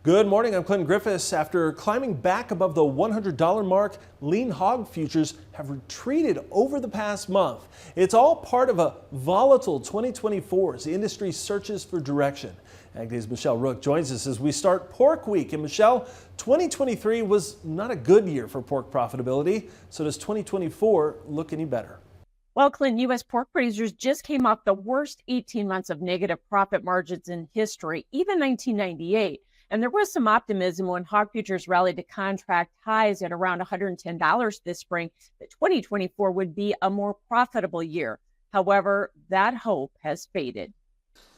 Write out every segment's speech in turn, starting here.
Good morning, I'm Clinton Griffiths. After climbing back above the $100 mark, lean hog futures have retreated over the past month. It's all part of a volatile 2024 as the industry searches for direction. Ag Day's Michelle Rook joins us as we start Pork Week. And Michelle, 2023 was not a good year for pork profitability. So does 2024 look any better? Well, Clinton, U.S. pork producers just came off the worst 18 months of negative profit margins in history, even 1998. And there was some optimism when hog futures rallied to contract highs at around $110 this spring that 2024 would be a more profitable year. However, that hope has faded.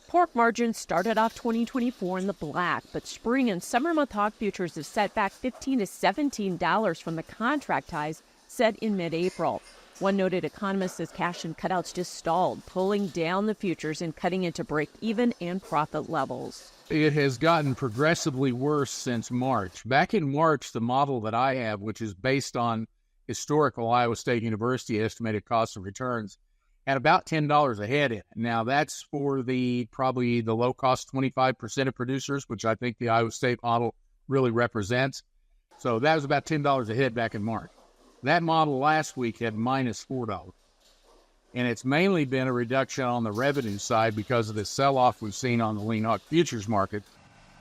Pork margins started off 2024 in the black, but spring and summer month hog futures have set back $15 to $17 from the contract highs set in mid-April. One noted economist says cash and cutouts just stalled, pulling down the futures and cutting into break-even and profit levels. It has gotten progressively worse since March. Back in March, the model that I have, which is based on historical Iowa State University estimated cost of returns, had about $10 a head in it. Now, that's for probably the low-cost 25% of producers, which I think the Iowa State model really represents. So that was about $10 a head back in March. That model last week had minus $4. And it's mainly been a reduction on the revenue side because of the sell-off we've seen on the lean hog futures market.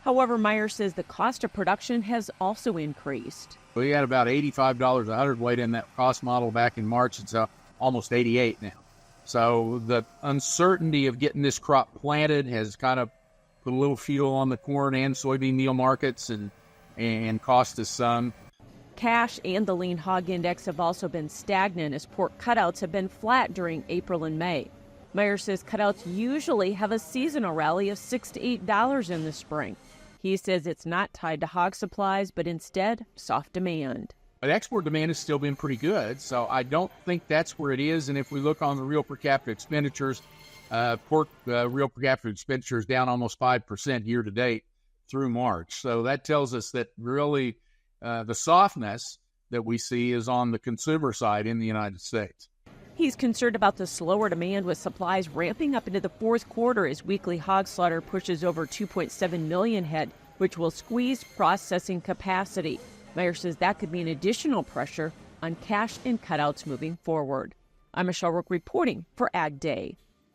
However, Meyer says the cost of production has also increased. We had about $85 a hundredweight in that cost model back in March. It's almost $88 now. So the uncertainty of getting this crop planted has kind of put a little fuel on the corn and soybean meal markets and cost us some. Cash and the lean hog index have also been stagnant as pork cutouts have been flat during April and May. Meyer says cutouts usually have a seasonal rally of $6 to $8 in the spring. He says it's not tied to hog supplies, but instead soft demand. But export demand has still been pretty good, so I don't think that's where it is. And if we look on the real per capita expenditures, pork real per capita expenditures down almost 5% year to date through March. So that tells us that really the softness that we see is on the consumer side in the United States. He's concerned about the slower demand with supplies ramping up into the fourth quarter as weekly hog slaughter pushes over 2.7 million head, which will squeeze processing capacity. Meyer says that could mean additional pressure on cash and cutouts moving forward. I'm Michelle Rook reporting for Ag Day.